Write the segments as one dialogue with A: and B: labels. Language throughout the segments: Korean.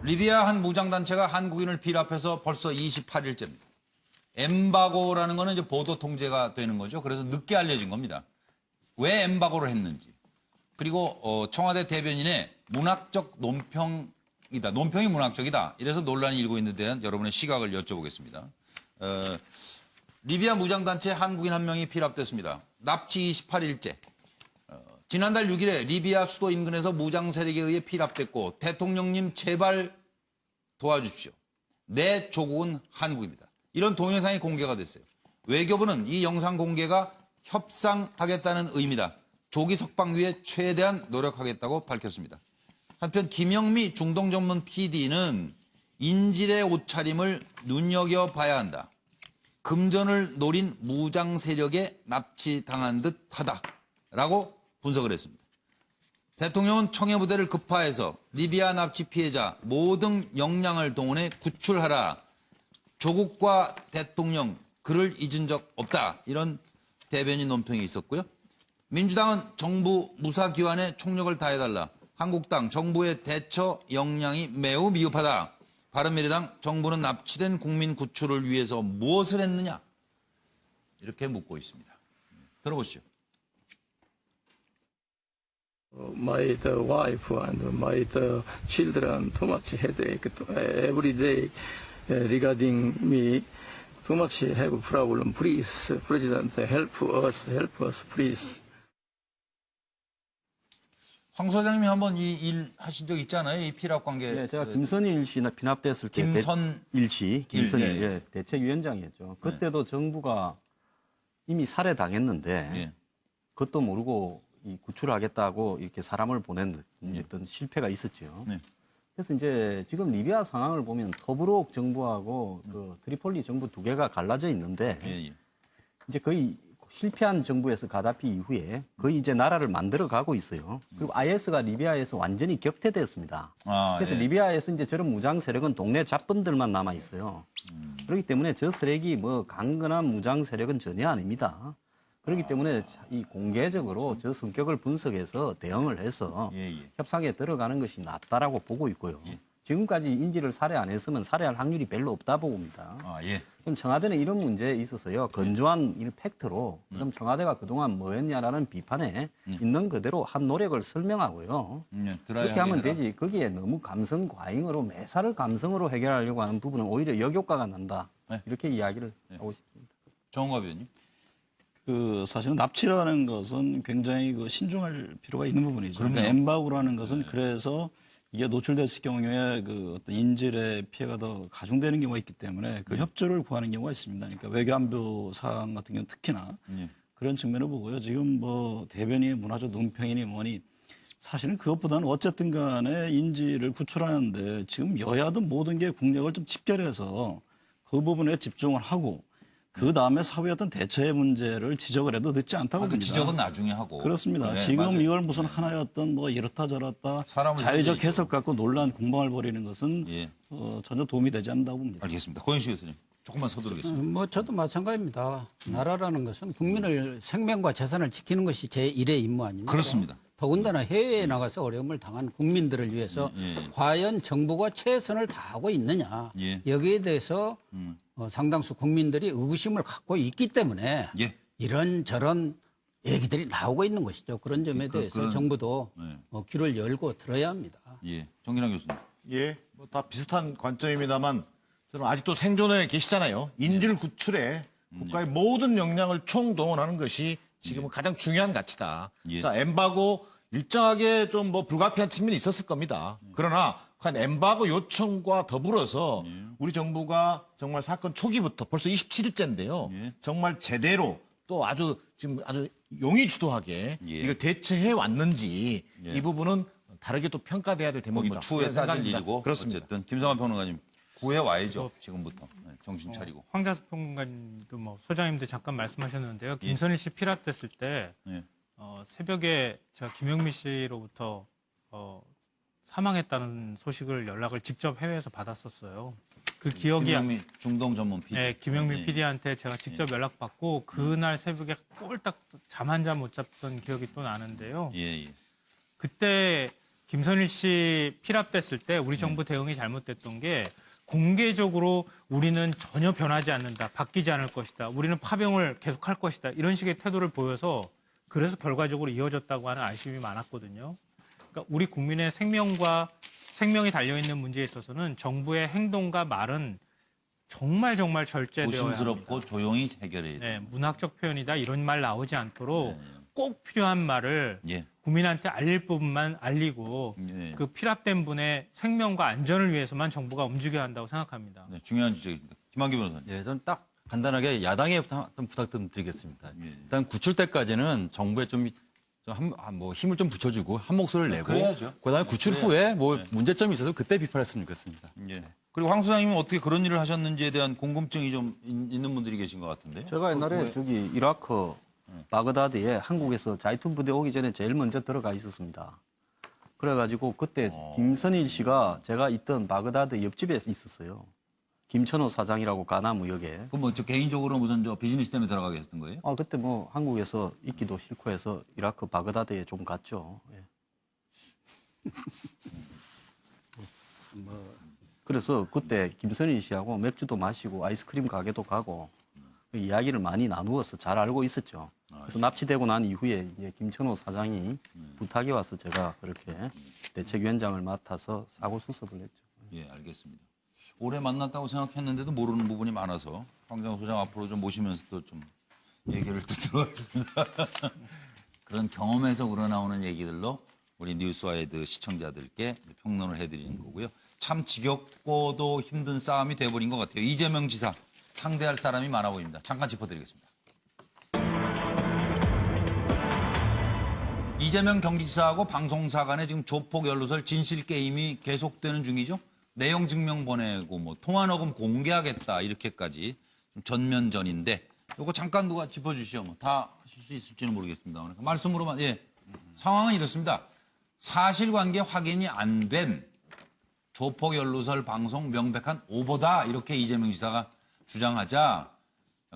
A: 리비아 한 무장단체가 한국인을 피랍해서 벌써 28일째입니다. 엠바고라는 거는 이제 보도 통제가 되는 거죠. 그래서 늦게 알려진 겁니다. 왜 엠바고를 했는지. 그리고 청와대 대변인의 문학적 논평이다. 논평이 문학적이다. 이래서 논란이 일고 있는 데 대한 여러분의 시각을 여쭤보겠습니다. 리비아 무장단체 한국인 한 명이 피랍됐습니다. 납치 28일째. 지난달 6일에 리비아 수도 인근에서 무장 세력에 의해 피랍됐고 대통령님 제발 도와주십시오. 내 조국은 한국입니다. 이런 동영상이 공개가 됐어요. 외교부는 이 영상 공개가 협상하겠다는 의미다. 조기 석방 위해 최대한 노력하겠다고 밝혔습니다. 한편 김영미 중동 전문 PD는 인질의 옷차림을 눈여겨봐야 한다. 금전을 노린 무장 세력에 납치당한 듯하다라고 분석을 했습니다. 대통령은 청해부대를 급파해서 리비아 납치 피해자 모든 역량을 동원해 구출하라. 조국과 대통령 그를 잊은 적 없다. 이런 대변인 논평이 있었고요. 민주당은 정부 무사기관에 총력을 다해달라. 한국당 정부의 대처 역량이 매우 미흡하다. 바른미래당 정부는 납치된 국민 구출을 위해서 무엇을 했느냐? 이렇게 묻고 있습니다. 들어보시죠.
B: My wife and my children too much headache every day regarding me. Too much have problem. Please, President, help us, please.
A: 황 소장님이 한번 이 일 하신 적 있잖아요. 이 피랍 관계.
C: 네, 제가 김선일 씨 피납됐을 때
A: 김선일
C: 씨,
A: 네.
C: 대책위원장이었죠. 그때도 정부가 이미 살해당했는데
A: 네.
C: 그것도 모르고 구출하겠다고 이렇게 사람을 보낸 어떤 실패가 있었죠.
A: 네.
C: 그래서 이제 지금 리비아 상황을 보면 토브룩 정부하고 그 트리폴리 정부 두 개가 갈라져 있는데 이제 거의 실패한 정부에서 가다피 이후에 거의 이제 나라를 만들어 가고 있어요. 그리고 IS가 리비아에서 완전히 격퇴됐습니다. 그래서 리비아에서 이제 저런 무장 세력은 동네 잡범들만 남아 있어요. 그렇기 때문에 저 세력이 뭐 강건한 무장 세력은 전혀 아닙니다. 그렇기 때문에 이 공개적으로 저 성격을 분석해서 대응을 해서 협상에 들어가는 것이 낫다라고 보고 있고요. 지금까지 인질을 살해 안 했으면 살해할 확률이 별로 없다 봅니다. 그럼 청와대는 이런 문제에 있어서요. 건조한 이 팩트로 그럼 청와대가 그동안 뭐 했냐라는 비판에 있는 그대로 한 노력을 설명하고요. 그렇게 하면 되지. 거기에 너무 감성 과잉으로 매사를 감성으로 해결하려고 하는 부분은 오히려 역효과가 난다. 이렇게 이야기를 하고 싶습니다.
A: 정은갑 의원님.
D: 사실은 납치라는 것은 굉장히 신중할 필요가 있는 부분이죠. 그러니까 엠바고라는 것은 그래서 이게 노출됐을 경우에 어떤 인질의 피해가 더 가중되는 경우가 있기 때문에 그 협조를 구하는 경우가 있습니다. 그러니까 외교안보 사항 같은 경우는 특히나 그런 측면을 보고요. 지금 뭐 대변인의 문화적 논평이니 뭐니 사실은 그것보다는 어쨌든 간에 인질을 구출하는데 지금 여야도 모든 게 국력을 좀 집결해서 그 부분에 집중을 하고 그 다음에 사후에 어떤 대처의 문제를 지적을 해도 늦지 않다고 봅니다.
A: 그 지적은 나중에 하고.
D: 그렇습니다. 네, 지금 맞아요. 이걸 무슨 하나의 어떤 뭐 이렇다 저렇다 자유적 해석 갖고 논란 공방을 벌이는 것은 전혀 도움이 되지 않는다고 봅니다.
A: 알겠습니다. 고현식 교수님 조금만 서두르겠습니다.
E: 뭐 저도 마찬가지입니다. 나라라는 것은 국민을 생명과 재산을 지키는 것이 제1의 임무 아닙니까?
A: 그렇습니다.
E: 더군다나 해외에 나가서 어려움을 당한 국민들을 위해서 과연 정부가 최선을 다하고 있느냐. 여기에 대해서 상당수 국민들이 의구심을 갖고 있기 때문에 이런저런 얘기들이 나오고 있는 것이죠. 그런 점에 대해서 정부도 귀를 열고 들어야 합니다.
A: 정기랑 교수님.
F: 뭐 다 비슷한 관점입니다만 저는 아직도 생존에 계시잖아요. 인질 구출에 국가의 모든 역량을 총동원하는 것이 지금은 가장 중요한 가치다. 자, 엠바고 일정하게 좀 뭐 불가피한 측면이 있었을 겁니다. 그러나 엠바고 요청과 더불어서 우리 정부가 정말 사건 초기부터 벌써 27일째인데요. 정말 제대로 또 지금 아주 용의주도하게 이걸 대처해 왔는지 이 부분은 다르게 또 평가돼야 될 대목이다.
A: 뭐 추후에 따질 일이고
F: 그렇습니다.
A: 어쨌든 김성환 평론가님 구해 와야죠. 지금부터 정신 차리고.
G: 황자수 평론가님도 뭐 소장님도 잠깐 말씀하셨는데요. 김선일 씨 피랍됐을 때 새벽에 제가 김영미 씨로부터 사망했다는 소식을 연락을 직접 해외에서 받았었어요. 그 기억이
A: 김영미 중동 전문 PD.
G: 네, 김영미 PD한테 제가 직접 연락받고 그날 새벽에 꼴딱 잠 한 잠 못 잤던 기억이 또 나는데요. 그때 김선일 씨 피랍됐을 때 우리 정부 대응이 잘못됐던 게 공개적으로 우리는 전혀 변하지 않는다, 바뀌지 않을 것이다, 우리는 파병을 계속할 것이다 이런 식의 태도를 보여서 그래서 결과적으로 이어졌다고 하는 아쉬움이 많았거든요. 그러니까 우리 국민의 생명이 달려있는 문제에 있어서는 정부의 행동과 말은 정말 절제되어야 합니다.
A: 조심스럽고 조용히 해결해야 돼요.
G: 네, 문학적 표현이다 이런 말 나오지 않도록 꼭 필요한 말을
A: 예.
G: 국민한테 알릴 부분만 알리고
A: 예.
G: 그 피랍된 분의 생명과 안전을 위해서만 정부가 움직여야 한다고 생각합니다.
A: 네, 중요한 지적입니다. 김한기 변호사님.
H: 예, 저는 딱 간단하게 야당에 좀 부탁 좀 드리겠습니다.
A: 예.
H: 일단 구출 때까지는 정부에 뭐 힘을 좀 붙여주고 한 목소리를 내고
A: 그래야죠.
H: 그다음에 구출 후에 뭐 문제점이 있어서 그때 비판했으면 좋겠습니다.
A: 예. 그리고 황 소장님은 어떻게 그런 일을 하셨는지에 대한 궁금증이 좀 있는 분들이 계신 것 같은데.
C: 제가 옛날에 저기 이라크 바그다드에 한국에서 자이툰 부대 오기 전에 제일 먼저 들어가 있었습니다. 그래가지고 그때 김선일 씨가 제가 있던 바그다드 옆집에 있었어요. 김천호 사장이라고 가나무역에.
A: 그럼 뭐 저 개인적으로 무슨 저 비즈니스 때문에 들어가게 했던 거예요?
C: 그때 뭐 한국에서 있기도 싫고 해서 이라크 바그다드에 좀 갔죠. 예. 그래서 그때 김선일 씨하고 맥주도 마시고 아이스크림 가게도 가고 이야기를 많이 나누어서 잘 알고 있었죠. 그래서 납치되고 난 이후에 이제 김천호 사장이 부탁이 와서 제가 그렇게 대책위원장을 맡아서 사고 수습을 했죠.
A: 예, 알겠습니다. 오래 만났다고 생각했는데도 모르는 부분이 많아서 황장 소장 앞으로 좀 모시면서 또 좀 얘기를 또 들어보겠습니다. 그런 경험에서 우러나오는 얘기들로 우리 뉴스와이드 시청자들께 평론을 해드리는 거고요. 참 지겹고도 힘든 싸움이 돼버린 것 같아요. 이재명 지사 상대할 사람이 많아 보입니다. 잠깐 짚어드리겠습니다. 이재명 경기지사하고 방송사 간에 지금 조폭 연루설 진실 게임이 계속되는 중이죠. 내용 증명 보내고 뭐 통화 녹음 공개하겠다 이렇게까지 좀 전면전인데 이거 잠깐 누가 짚어주시죠. 뭐 다 하실 수 있을지는 모르겠습니다. 말씀으로만 상황은 이렇습니다. 사실관계 확인이 안 된 조폭 연루설 방송 명백한 오보다 이렇게 이재명 지사가 주장하자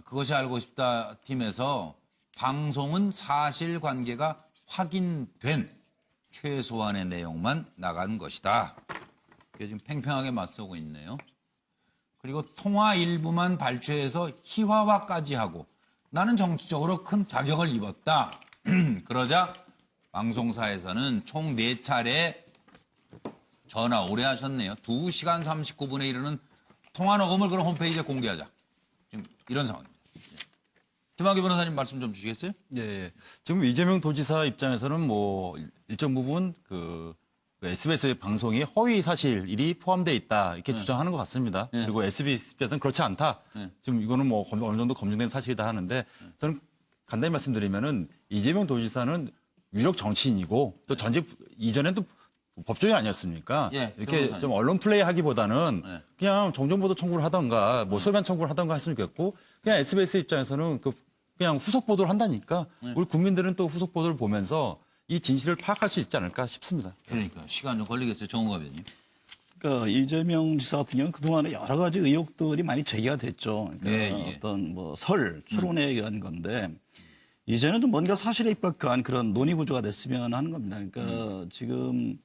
A: 그것이 알고 싶다 팀에서 방송은 사실관계가 확인된 최소한의 내용만 나간 것이다. 그게 지금 팽팽하게 맞서고 있네요. 그리고 통화 일부만 발췌해서 희화화까지 하고 나는 정치적으로 큰 타격을 입었다. 그러자 방송사에서는 총 4차례 전화 오래 하셨네요. 2시간 39분에 이르는 통화 녹음을 그럼 홈페이지에 공개하자. 지금 이런 상황입니다. 김학의 변호사님 말씀 좀 주시겠어요?
H: 예. 지금 이재명 도지사 입장에서는 뭐 일정 부분 그 SBS의 방송이 허위 사실이 포함되어 있다 이렇게 주장하는 것 같습니다. 그리고 SBS에서는 그렇지 않다. 지금 이거는 뭐 어느 정도 검증된 사실이다 하는데 저는 간단히 말씀드리면은 이재명 도지사는 유력 정치인이고 또 전직 이전에도 법조인 아니었습니까?
A: 예,
H: 이렇게
A: 변호사님.
H: 좀 언론 플레이 하기보다는 그냥 정정보도 청구를 하던가 뭐 소변 청구를 하던가 했으면 좋겠고 그냥 SBS 입장에서는 그냥 후속 보도를 한다니까 우리 국민들은 또 후속 보도를 보면서 이 진실을 파악할 수 있지 않을까 싶습니다.
A: 그러니까 시간 좀 걸리겠어요. 정우가 변호사님.
D: 그러니까 이재명 지사 같은 경우는 그동안에 여러 가지 의혹들이 많이 제기가 됐죠. 그러니까 어떤 뭐 추론에 의한 건데 이제는 좀 뭔가 사실에 입각한 그런 논의 구조가 됐으면 하는 겁니다. 그러니까 지금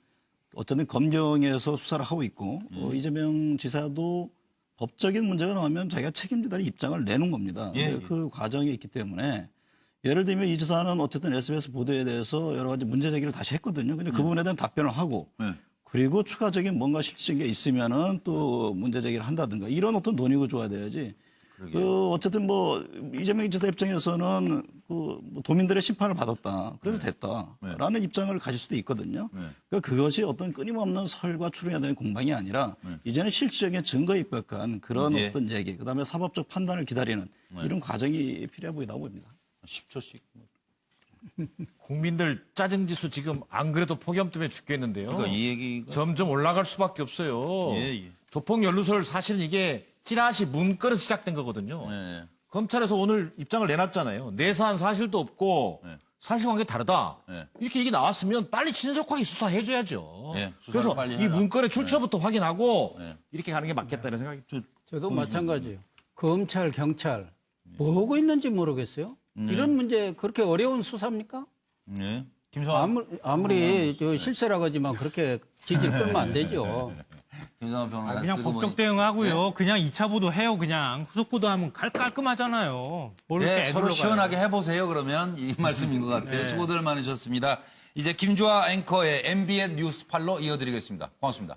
D: 어쨌든 검경에서 수사를 하고 있고 이재명 지사도 법적인 문제가 나오면 자기가 책임지다는 입장을 내는 겁니다. 그 과정이 있기 때문에 예를 들면 이 지사는 어쨌든 SBS 보도에 대해서 여러 가지 문제 제기를 다시 했거든요. 근데 그 부분에 대한 답변을 하고 그리고 추가적인 뭔가 실질적인 게 있으면은 또 문제 제기를 한다든가 이런 어떤 논의 구조가 돼야지. 어쨌든 뭐 이재명 지사 입장에서는 뭐 도민들의 심판을 받았다. 그래서 됐다라는 입장을 가질 수도 있거든요. 그러니까 그것이 어떤 끊임없는 설과 추론에 대한 공방이 아니라 이제는 실질적인 증거에 입각한 그런 어떤 얘기, 그다음에 사법적 판단을 기다리는 이런 과정이 필요해 보인다고 봅니다.
A: 10초씩.
F: 국민들 짜증지수 지금 안 그래도 폭염 때문에 죽겠는데요.
A: 그러니까 이 얘기가
F: 점점 올라갈 수밖에 없어요.
A: 예.
F: 조폭 연루설 사실은 이게 찌라시 문건에서 시작된 거거든요. 검찰에서 오늘 입장을 내놨잖아요. 내사한 사실도 없고 사실관계 다르다. 이렇게 얘기 나왔으면 빨리 신속하게 수사해줘야죠. 그래서
A: 빨리
F: 이
A: 해라.
F: 문건의 출처부터 확인하고 이렇게 가는 게 맞겠다 이런 생각이
E: 저도 마찬가지예요. 검찰, 경찰 뭐 하고 있는지 모르겠어요. 이런 문제 그렇게 어려운 수사입니까?
A: 네.
E: 아무리 저 실세라고 하지만 그렇게 질질 끌면 안 되죠.
A: 김성환 변호사.
G: 그냥 법적 대응하고요. 그냥 2차 보도 해요. 그냥 후속 보도하면 깔끔하잖아요. 뭘 이렇게
A: 네, 서로
G: 애들로
A: 시원하게 해보세요. 그러면 이 말씀인 것 같아요. 수고들 많으셨습니다. 이제 김주아 앵커의 MBN 뉴스팔로 이어드리겠습니다. 고맙습니다.